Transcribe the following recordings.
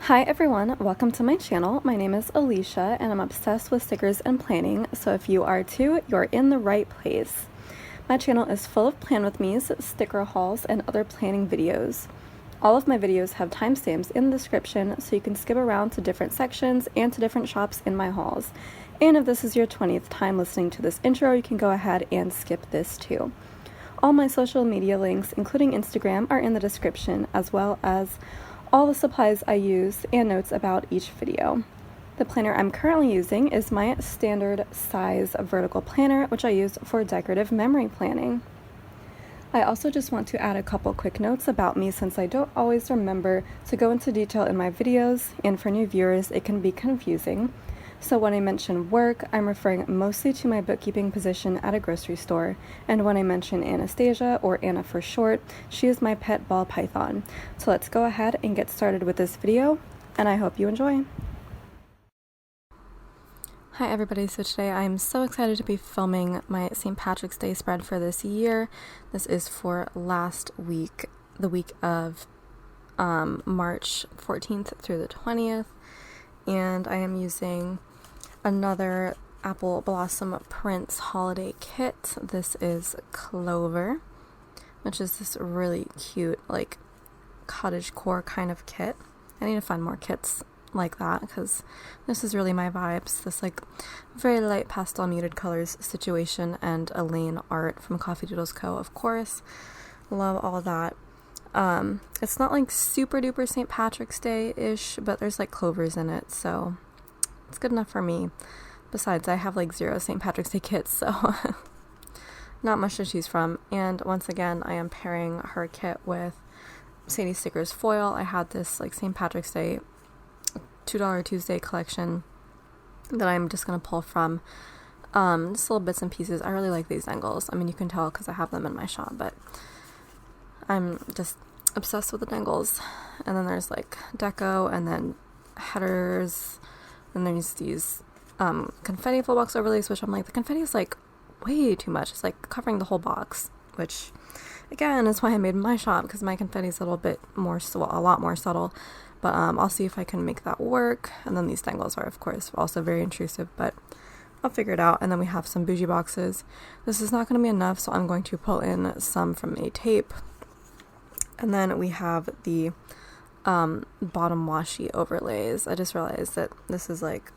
Hi everyone, welcome to my channel. My name is Alicia and I'm obsessed with stickers and planning, so if you are too, you're in the right place. My channel is full of plan with me's, sticker hauls, and other planning videos. All of my videos have timestamps in the description so you can skip around to different sections and to different shops in my hauls. And if this is your 20th time listening to this intro, you can go ahead and skip this too. All my social media links, including Instagram, are in the description, as well as all the supplies I use and notes about each video. The planner I'm currently using is my standard size vertical planner, which I use for decorative memory planning. I also just want to add a couple quick notes about me since I don't always remember to go into detail in my videos, and for new viewers it can be confusing. So when I mention work, I'm referring mostly to my bookkeeping position at a grocery store, and when I mention Anastasia, or Anna for short, she is my pet ball python. So let's go ahead and get started with this video, and I hope you enjoy. Hi everybody, so today I'm so excited to be filming my St. Patrick's Day spread for this year. This is for last week, the week of March 14th through the 20th, and I am using another Apple Blossom Prints holiday kit. This is Clover, which is this really cute, like, cottagecore kind of kit. I need to find more kits like that because this is really my vibes. This, like, very light pastel muted colors situation, and Elaine art from Coffee Doodles Co. Of course, love all of that. It's not like super duper St. Patrick's Day-ish, but there's like clovers in it, so it's good enough for me. Besides, I have like 0 St. Patrick's Day kits, so not much to choose from. And once again, I am pairing her kit with Sadie Stickers foil. I had this like St. Patrick's Day $2 Tuesday collection that I'm just going to pull from. Just little bits and pieces. I really like these dangles. I mean, you can tell because I have them in my shop, but I'm just obsessed with the dangles. And then there's like deco, and then headers, and there's these confetti full box overlays, which I'm like, the confetti is like way too much. It's like covering the whole box, which again is why I made my shop, because my confetti is a little bit more, a lot more subtle. But I'll see if I can make that work. And then these dangles are, of course, also very intrusive, but I'll figure it out. And then we have some bougie boxes. This is not going to be enough, so I'm going to pull in some from a tape. And then we have the bottom washi overlays. I just realized that this is like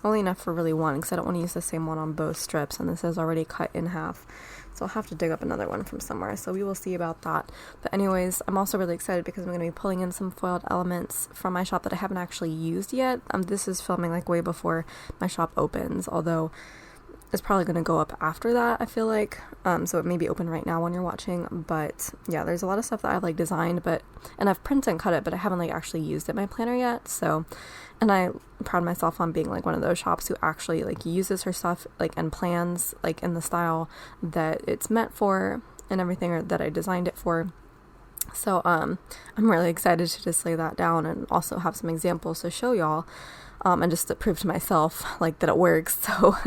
only enough for really one, because I don't want to use the same one on both strips, and this is already cut in half, so I'll have to dig up another one from somewhere, so we will see about that. But anyways, I'm also really excited because I'm going to be pulling in some foiled elements from my shop that I haven't actually used yet. This is filming like way before my shop opens, although it's probably going to go up after that, I feel like, so it may be open right now when you're watching. But yeah, there's a lot of stuff that I've like designed, and I've printed and cut it, but I haven't like actually used it in my planner yet. So, and I pride myself on being like one of those shops who actually like uses her stuff like and plans like in the style that it's meant for and everything, or that I designed it for. So I'm really excited to just lay that down and also have some examples to show y'all, and just to prove to myself like that it works. So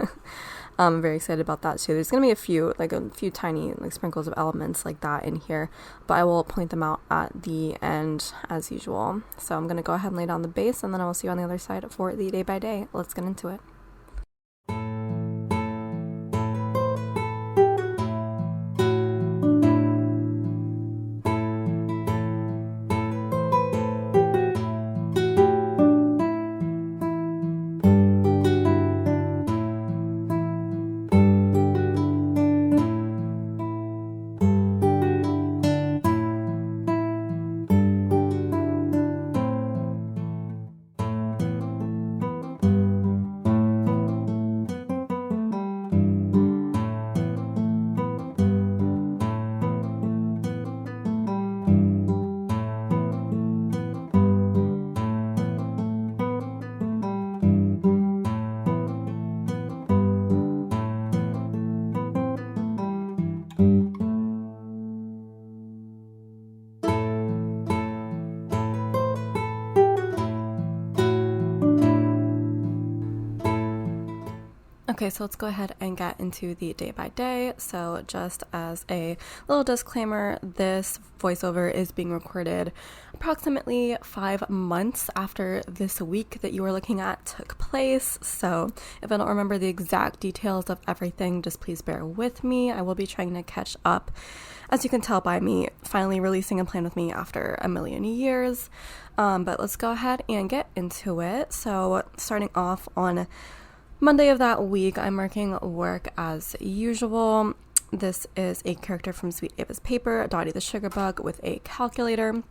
I'm very excited about that too. There's going to be a few tiny like sprinkles of elements like that in here, but I will point them out at the end as usual. So I'm going to go ahead and lay down the base, and then I will see you on the other side for the day by day. Let's get into it. Okay, so let's go ahead and get into the day by day. So just as a little disclaimer, this voiceover is being recorded approximately 5 months after this week that you are looking at took place. So if I don't remember the exact details of everything, just please bear with me. I will be trying to catch up, as you can tell by me finally releasing a plan with me after a million years. But let's go ahead and get into it. So starting off on Monday of that week, I'm marking work as usual. This is a character from Sweet Ava's paper, Dottie the Sugar Bug, with a calculator.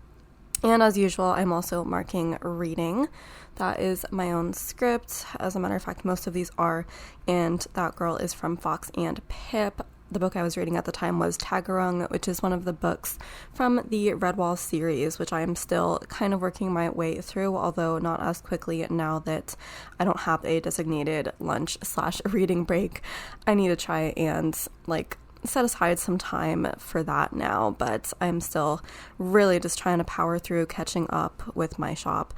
And as usual, I'm also marking reading. That is my own script. As a matter of fact, most of these are. And that girl is from Fox and Pip. The book I was reading at the time was Tagarung, which is one of the books from the Redwall series, which I am still kind of working my way through, although not as quickly now that I don't have a designated lunch/reading break. I need to try and set aside some time for that now, but I'm still really just trying to power through catching up with my shop.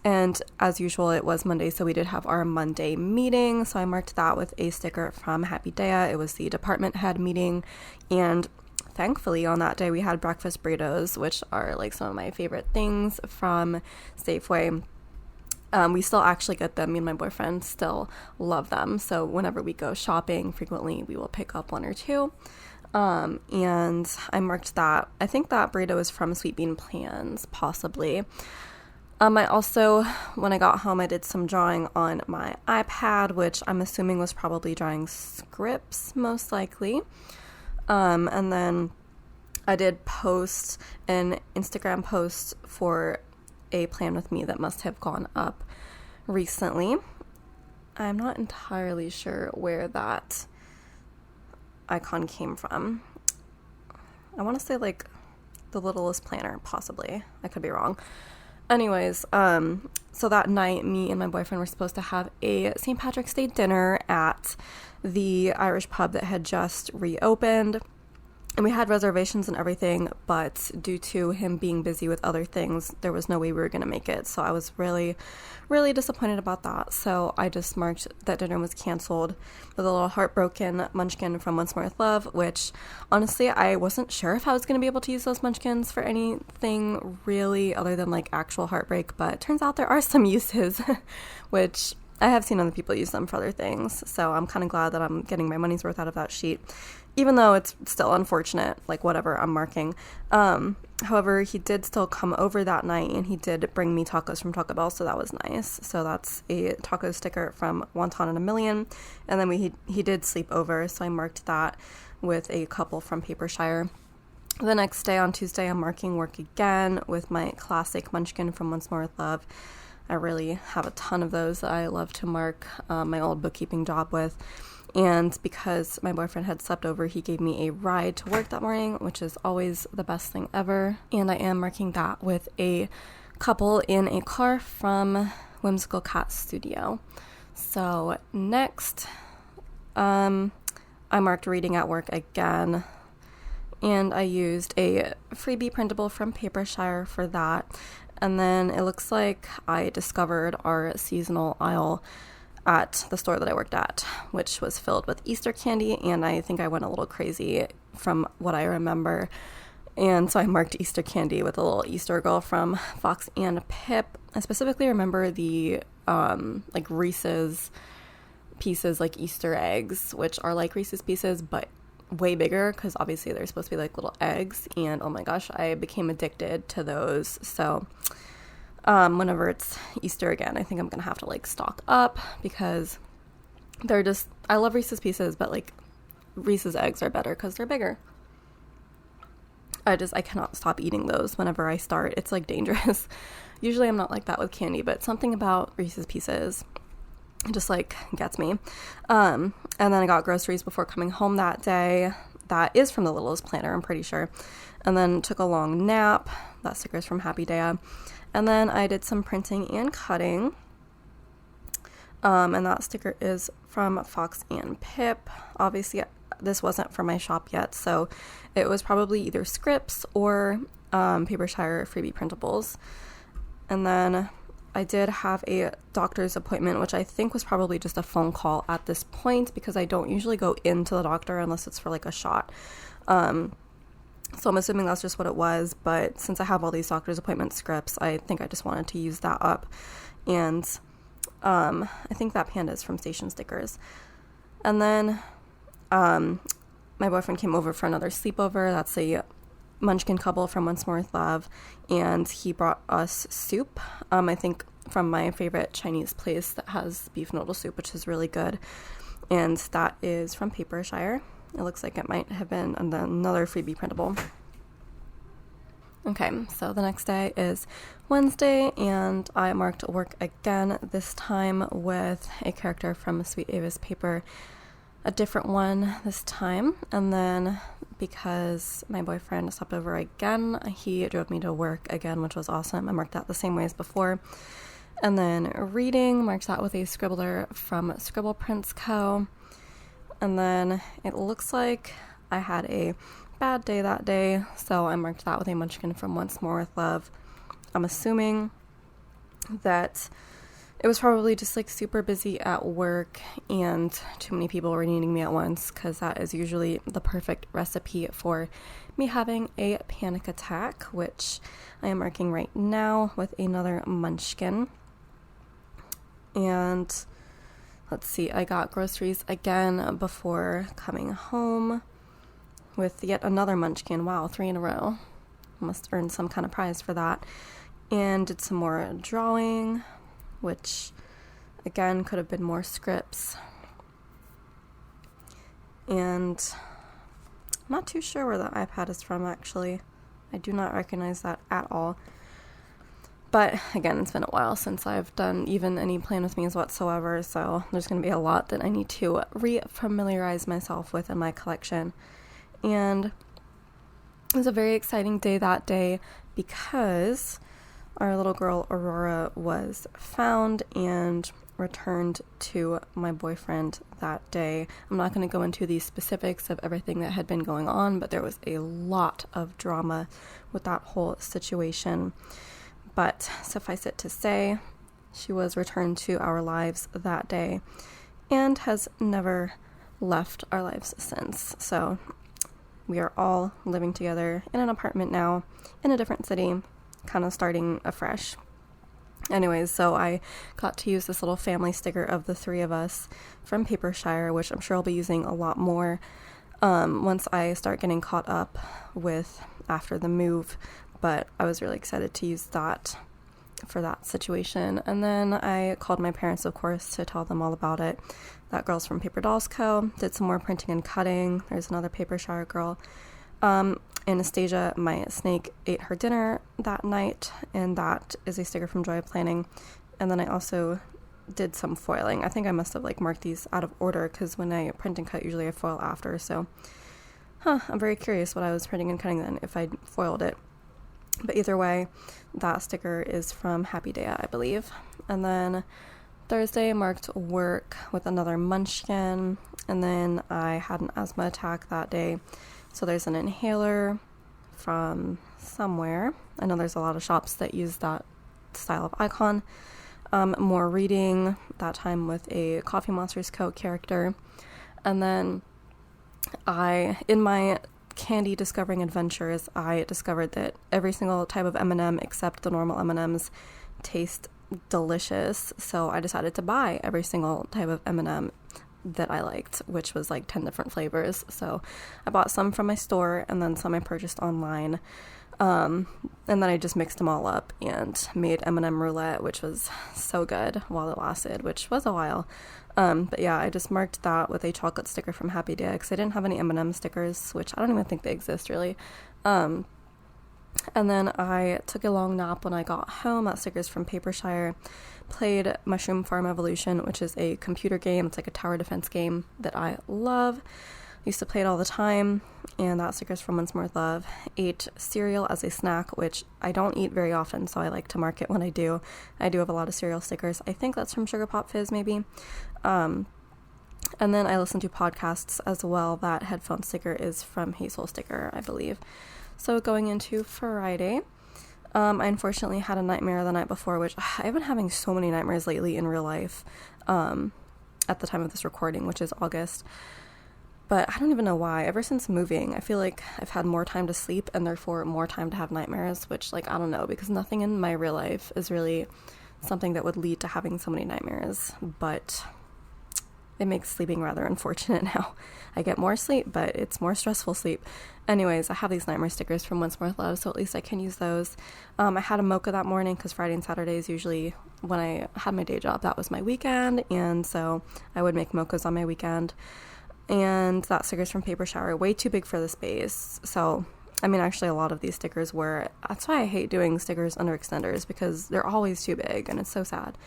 And as usual, it was Monday, so we did have our Monday meeting. So I marked that with a sticker from Happy Dea. It was the department head meeting. And thankfully on that day, we had breakfast burritos, which are some of my favorite things from Safeway. We still actually get them. Me and my boyfriend still love them. So whenever we go shopping, frequently we will pick up one or two. And I marked that. I think that burrito is from Sweet Bean Plans, possibly. I also, when I got home, I did some drawing on my iPad, which I'm assuming was probably drawing scripts, most likely. And then I did post an Instagram post for a plan with me that must have gone up recently. I'm not entirely sure where that icon came from. I want to say the Littlest Planner, possibly. I could be wrong. Anyways, so that night, me and my boyfriend were supposed to have a St. Patrick's Day dinner at the Irish pub that had just reopened. And we had reservations and everything, but due to him being busy with other things, there was no way we were going to make it. So I was really, really disappointed about that. So I just marked that dinner was canceled with a little heartbroken munchkin from Once More With Love, which honestly, I wasn't sure if I was going to be able to use those munchkins for anything really other than actual heartbreak. But it turns out there are some uses, which I have seen other people use them for other things. So I'm kind of glad that I'm getting my money's worth out of that sheet, even though it's still unfortunate, whatever I'm marking. However, he did still come over that night, and he did bring me tacos from Taco Bell, so that was nice. So that's a taco sticker from Wonton and a Million. And then he did sleep over, so I marked that with a couple from Papershire. The next day, on Tuesday, I'm marking work again with my classic munchkin from Once More With Love. I really have a ton of those that I love to mark my old bookkeeping job with. And because my boyfriend had slept over, he gave me a ride to work that morning, which is always the best thing ever. And I am marking that with a couple in a car from Whimsical Cat Studio. So next, I marked reading at work again. And I used a freebie printable from Papershire for that. And then it looks like I discovered our seasonal aisle at the store that I worked at, which was filled with Easter candy, and I think I went a little crazy from what I remember. And so I marked Easter candy with a little Easter girl from Fox and Pip. I specifically remember the Reese's Pieces, Easter eggs, which are like Reese's Pieces, but way bigger, because obviously they're supposed to be little eggs, and oh my gosh, I became addicted to those. So whenever it's Easter again, I think I'm gonna have to stock up, because they're just, I love Reese's Pieces, but Reese's eggs are better because they're bigger. I cannot stop eating those whenever I start. It's dangerous. Usually I'm not like that with candy, but something about Reese's Pieces just gets me. And then I got groceries before coming home that day. That is from the Littlest Planner, I'm pretty sure. And then took a long nap. That sticker is from Happy Dea. And then I did some printing and cutting. And that sticker is from Fox and Pip. Obviously, this wasn't for my shop yet, so it was probably either scripts or Papershire freebie printables. And then I did have a doctor's appointment, which I think was probably just a phone call at this point because I don't usually go into the doctor unless it's for like a shot. So I'm assuming that's just what it was, but since I have all these doctor's appointment scripts, I think I just wanted to use that up. And I think that panda is from Station Stickers. And then my boyfriend came over for another sleepover. That's a Munchkin couple from Once More With Love, and he brought us soup, I think from my favorite Chinese place that has beef noodle soup, which is really good, and that is from Papershire. It looks like it might have been another freebie printable. Okay, so the next day is Wednesday, and I marked work again, this time with a character from Sweet Ava's paper, a different one this time. And then because my boyfriend stopped over again, he drove me to work again, which was awesome. I marked that the same way as before. And then reading, marked that with a scribbler from AppleBlossomPrintsCo. And then it looks like I had a bad day that day, so I marked that with a Munchkin from Once More With Love. I'm assuming that it was probably just like super busy at work and too many people were needing me at once, because that is usually the perfect recipe for me having a panic attack, which I am marking right now with another Munchkin. And let's see, I got groceries again before coming home with yet another Munchkin. Wow, 3 in a row. Must earn some kind of prize for that. And did some more drawing, which again could have been more scripts. And I'm not too sure where the iPad is from, actually. I do not recognize that at all. But again, it's been a while since I've done even any Plan With Me's whatsoever, so there's going to be a lot that I need to re-familiarize myself with in my collection. And it was a very exciting day that day because our little girl Aurora was found and returned to my boyfriend that day. I'm not going to go into the specifics of everything that had been going on, but there was a lot of drama with that whole situation. But suffice it to say, she was returned to our lives that day and has never left our lives since. So we are all living together in an apartment now in a different city, kind of starting afresh. Anyways, so I got to use this little family sticker of the 3 of us from Papershire, which I'm sure I'll be using a lot more once I start getting caught up with after the move. But I was really excited to use that for that situation. And then I called my parents, of course, to tell them all about it. That girl's from Paper Dolls Co. Did some more printing and cutting. There's another Papershire girl. Anastasia, my snake, ate her dinner that night, and that is a sticker from Joy of Planning. And then I also did some foiling. I think I must have marked these out of order, because when I print and cut, usually I foil after. So, I'm very curious what I was printing and cutting then, if I foiled it. But either way, that sticker is from Happy Day, I believe. And then Thursday marked work with another Munchkin, and then I had an asthma attack that day. So there's an inhaler from somewhere. I know there's a lot of shops that use that style of icon. More reading, that time with a Coffee Monsters Co. character. And then in my candy discovering adventures, I discovered that every single type of M&M except the normal M&Ms taste delicious. So I decided to buy every single type of M&M that I liked, which was 10 different flavors. So I bought some from my store and then some I purchased online. And then I just mixed them all up and made M&M roulette, which was so good while it lasted, which was a while. But yeah, I just marked that with a chocolate sticker from Happy Day, because I didn't have any M&M stickers, which I don't even think they exist really. And then I took a long nap when I got home. That sticker's from Papershire. Played Mushroom Farm Evolution, which is a computer game. It's like a tower defense game that I love. Used to play it all the time, and that sticker's from Once More With Love. Ate cereal as a snack, which I don't eat very often, so I like to mark it when I do. I do have a lot of cereal stickers. I think that's from Sugar Pop Fizz, maybe. And then I listen to podcasts as well. That headphone sticker is from Hazel Sticker, I believe. So going into Friday, I unfortunately had a nightmare the night before, which I've been having so many nightmares lately in real life, at the time of this recording, which is August. But I don't even know why. Ever since moving, I feel like I've had more time to sleep and therefore more time to have nightmares, which, like, I don't know, because nothing in my real life is really something that would lead to having so many nightmares, but it makes sleeping rather unfortunate now. I get more sleep, but it's more stressful sleep. Anyways, I have these nightmare stickers from Once More with Love, so at least I can use those. I had a mocha that morning because Friday and Saturday is usually when I had my day job. That was my weekend, and so I would make mochas on my weekend. And that sticker's from Paper Shower, way too big for the space. So, I mean, actually a lot of these stickers were. That's why I hate doing stickers under extenders, because they're always too big, and it's so sad.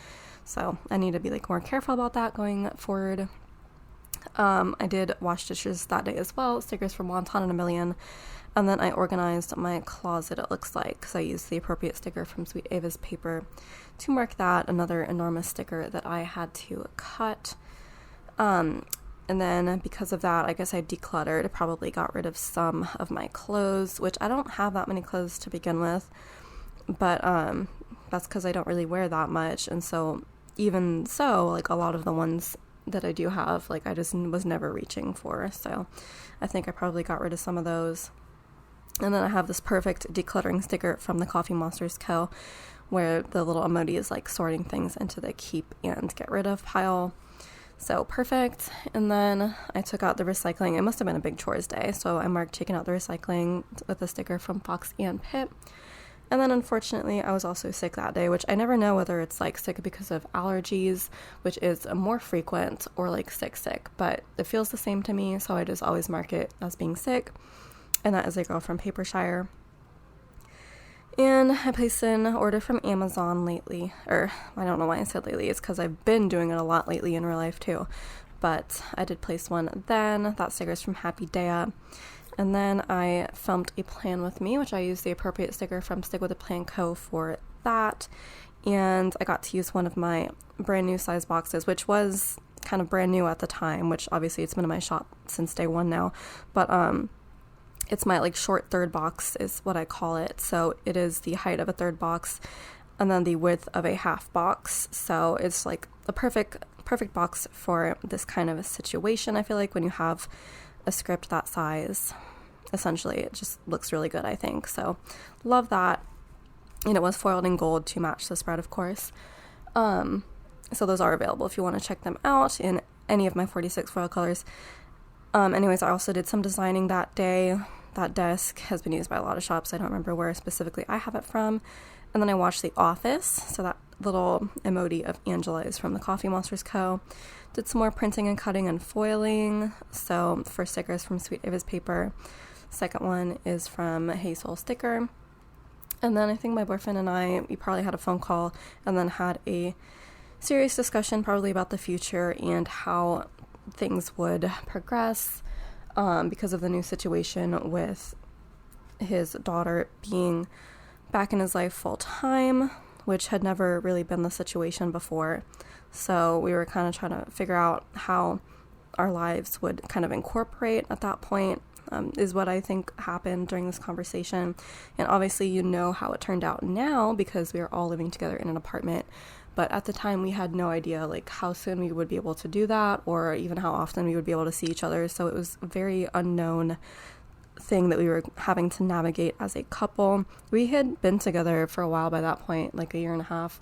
So I need to be like more careful about that going forward. I did wash dishes that day as well, stickers from Wonton and A Million. And then I organized my closet, it looks like, because I used the appropriate sticker from Sweet Ava's paper to mark that, another enormous sticker that I had to cut. And then because of that, I guess I decluttered, probably got rid of some of my clothes, which I don't have that many clothes to begin with, but that's because I don't really wear that much. And so even so, like, a lot of the ones that I do have, like, I just was never reaching for. So I think I probably got rid of some of those. And then I have this perfect decluttering sticker from the CoffeeMonsters.co, where the little emoji is like sorting things into the keep and get rid of pile. So perfect. And then I took out the recycling. It must have been a big chores day, so I marked taking out the recycling with a sticker from Fox and Pip. And then unfortunately I was also sick that day, which I never know whether it's like sick because of allergies, which is more frequent, or like sick, but it feels the same to me, so I just always mark it as being sick. And that is a girl from Paper Shire. And I placed an order from Amazon lately, or I don't know why I said lately, it's because I've been doing it a lot lately in real life too, but I did place one then. That sticker's from Happy Daya. And then I filmed a plan with me, which I used the appropriate sticker from Stick With A Plan Co. for that, and I got to use one of my brand new size boxes, which was kind of brand new at the time, which obviously it's been in my shop since day one now, but it's my like short third box is what I call it. So it is the height of a third box and then the width of a half box. So it's like a perfect box for this kind of a situation. I feel like when you have a script that size, essentially it just looks really good, I think. So love that. And it was foiled in gold to match the spread, of course. So those are available if you want to check them out in any of my 46 foil colors. Anyways, I also did some designing that day. That desk has been used by a lot of shops. I don't remember where specifically I have it from. And then I watched The Office. So that little emoji of Angela is from the CoffeeMonsters.co. Did some more printing and cutting and foiling. So first sticker is from Sweet Ava's paper. Second one is from Hey Soul Sticker. And then I think my boyfriend and we probably had a phone call and then had a serious discussion probably about the future and how things would progress because of the new situation with his daughter being back in his life full time, which had never really been the situation before. So we were kind of trying to figure out how our lives would kind of incorporate at that point, is what I think happened during this conversation. And obviously you know how it turned out now because we are all living together in an apartment. But at the time, we had no idea, like, how soon we would be able to do that or even how often we would be able to see each other. So it was a very unknown thing that we were having to navigate as a couple. We had been together for a while by that point, like a year and a half.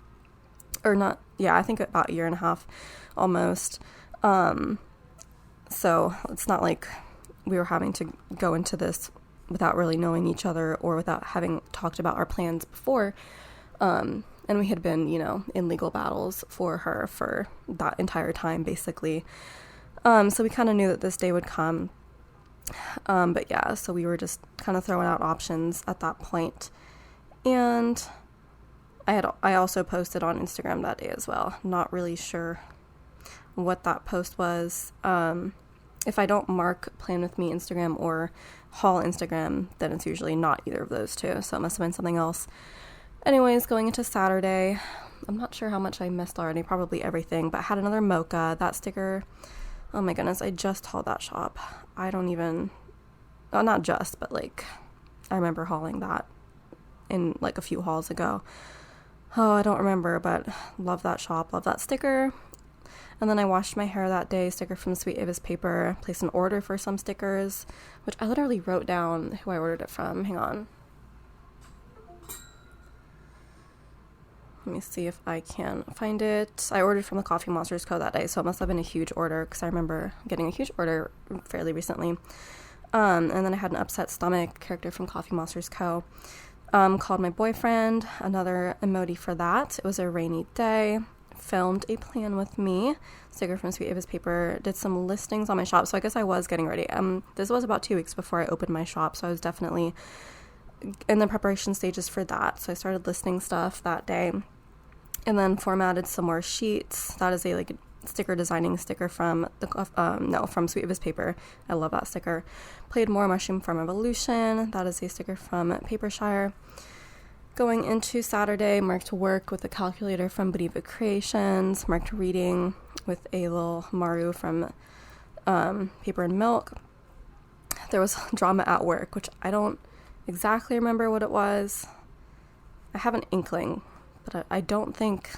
Or not, yeah, I think about a year and a half almost. So it's not like we were having to go into this without really knowing each other or without having talked about our plans before. And we had been, in legal battles for her for that entire time, basically. So we kind of knew that this day would come. But yeah, so we were just kind of throwing out options at that point. And I also posted on Instagram that day as well. Not really sure what that post was. If I don't mark Plan With Me Instagram or Haul Instagram, then it's usually not either of those two. So it must have been something else. Anyways, going into Saturday, I'm not sure how much I missed already, probably everything, but I had another mocha. That sticker, oh my goodness, I just hauled that shop. Not just, but like, I remember hauling that in like a few hauls ago. Oh, I don't remember, but love that shop, love that sticker. And then I washed my hair that day, sticker from Sweet Ava's Paper, placed an order for some stickers, which I literally wrote down who I ordered it from. Hang on. Let me see if I can find it. I ordered from the CoffeeMonsters.co that day, so it must have been a huge order because I remember getting a huge order fairly recently. And then I had an upset stomach character from CoffeeMonsters.co. Called my boyfriend, another emoji for that. It was a rainy day. Filmed a plan with me, sticker from Sweet Ava's Paper, did some listings on my shop, so I guess I was getting ready. This was about 2 weeks before I opened my shop, so I was definitely in the preparation stages for that. So I started listing stuff that day, and then formatted some more sheets. That is a sticker designing sticker from from Sweet Ava's Paper. I love that sticker. Played more Mushroom Farm Evolution. That is a sticker from Papershire. Going into Saturday, marked work with a calculator from Bediva Creations, marked reading with a little Maru from Paper and Milk. There was drama at work, which I don't exactly remember what it was. I have an inkling, but I don't think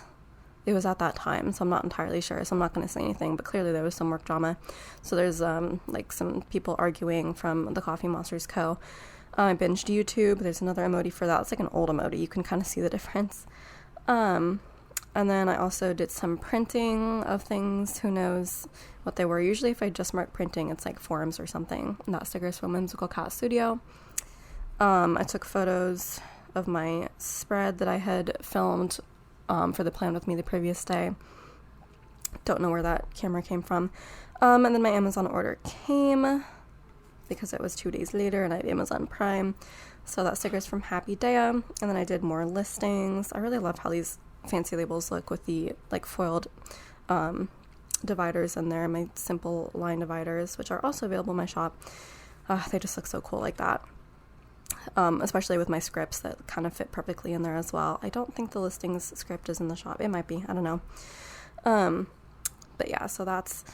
it was at that time, so I'm not entirely sure, so I'm not going to say anything, but clearly there was some work drama. So there's some people arguing from the CoffeeMonsters.co. I binged YouTube. There's another emoji for that. It's like an old emoji. You can kind of see the difference. And then I also did some printing of things. Who knows what they were. Usually if I just mark printing, it's like forms or something. And that sticker is from Whimsical Cat Studio. I took photos of my spread that I had filmed for the plan with me the previous day. Don't know where that camera came from. And then my Amazon order came because it was 2 days later and I had Amazon Prime. So that sticker is from Happy Daya. And then I did more listings. I really love how these fancy labels look with the foiled dividers in there, my simple line dividers, which are also available in my shop. They just look so cool like that. Especially with my scripts that kind of fit perfectly in there as well. I don't think the listings script is in the shop. It might be. I don't know. But yeah, so that's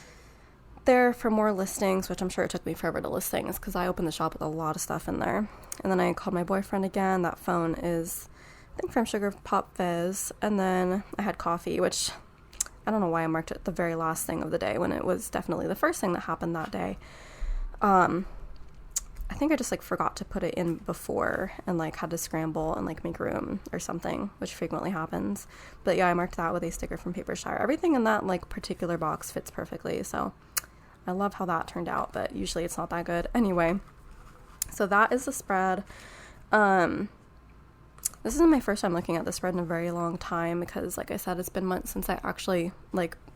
there for more listings, which I'm sure it took me forever to list things because I opened the shop with a lot of stuff in there. And then I called my boyfriend again. That phone is, I think, from Sugar Pop Fizz. And then I had coffee, which I don't know why I marked it the very last thing of the day when it was definitely the first thing that happened that day. I think I just forgot to put it in before and had to scramble and make room or something, which frequently happens. But yeah, I marked that with a sticker from Papershire. Everything in that particular box fits perfectly, so I love how that turned out, but usually it's not that good. Anyway, so that is the spread. This isn't my first time looking at the spread in a very long time because, like I said, it's been months since I actually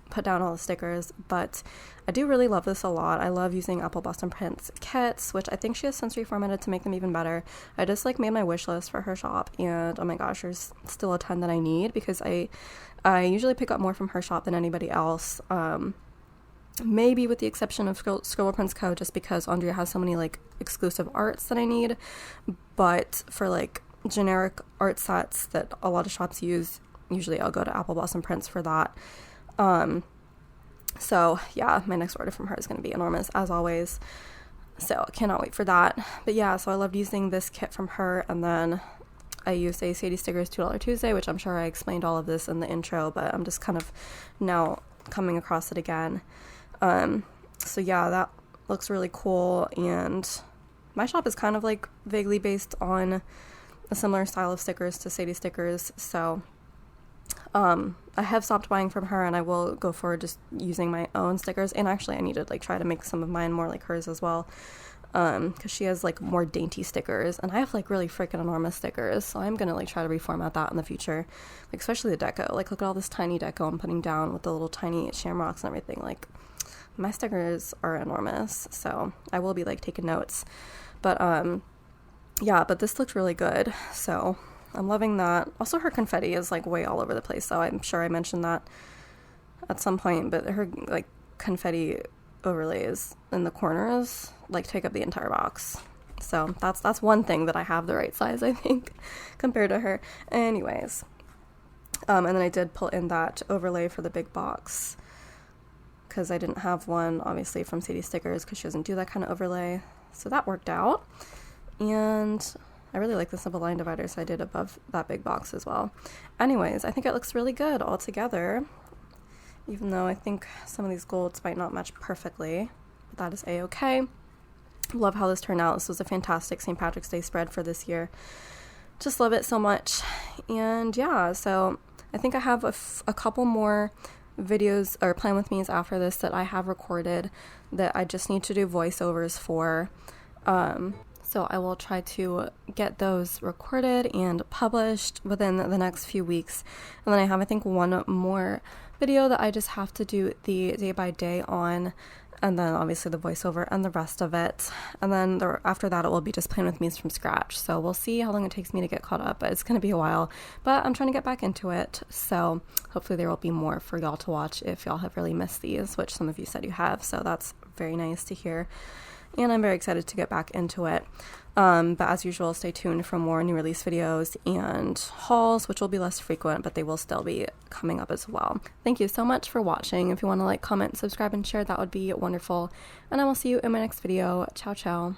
put down all the stickers, but I do really love this a lot. I love using Apple Blossom Prints kits, which I think she has sensory formatted to make them even better. I just made my wish list for her shop, and oh my gosh, there's still a ton that I need because I usually pick up more from her shop than anybody else. Maybe with the exception of VideoPad just because Andrea has so many exclusive arts that I need, but for generic art sets that a lot of shops use, usually I'll go to Apple Blossom Prints for that. So yeah, my next order from her is going to be enormous as always, so I cannot wait for that. But yeah, so I loved using this kit from her, and then I used a Sadie Stickers $2 Tuesday, which I'm sure I explained all of this in the intro, but I'm just kind of now coming across it again. So yeah, that looks really cool, and my shop is kind of vaguely based on a similar style of stickers to Sadie Stickers, so I have stopped buying from her, and I will go forward just using my own stickers. And actually I need to try to make some of mine more like hers as well, because she has more dainty stickers, and I have really freaking enormous stickers, so I'm gonna try to reformat that in the future, especially the deco. Look at all this tiny deco I'm putting down with the little tiny shamrocks and everything. My stickers are enormous, so I will be taking notes. But yeah, but this looks really good, so I'm loving that. Also, her confetti is way all over the place, so I'm sure I mentioned that at some point, but her confetti overlays in the corners take up the entire box. So that's one thing that I have the right size, I think, compared to her. Anyways, and then I did pull in that overlay for the big box because I didn't have one obviously from Sadie Stickers because she doesn't do that kind of overlay, so that worked out. And I really like the simple line divider, so I did above that big box as well. Anyways, I think it looks really good all together, even though I think some of these golds might not match perfectly, but that is a-okay. Love how this turned out. This was a fantastic St. Patrick's Day spread for this year. Just love it so much. And yeah, so I think I have a couple more videos or plan with me's after this that I have recorded that I just need to do voiceovers for. So I will try to get those recorded and published within the next few weeks. And then I have, I think, one more video that I just have to do the day by day on, and then obviously the voiceover and the rest of it. And then after that, it will be just plan with me's from scratch. So we'll see how long it takes me to get caught up, but it's going to be a while. But I'm trying to get back into it. So hopefully there will be more for y'all to watch if y'all have really missed these, which some of you said you have. So that's very nice to hear. And I'm very excited to get back into it. But as usual, stay tuned for more new release videos and hauls, which will be less frequent, but they will still be coming up as well. Thank you so much for watching. If you want to like, comment, subscribe, and share, that would be wonderful. And I will see you in my next video. Ciao, ciao.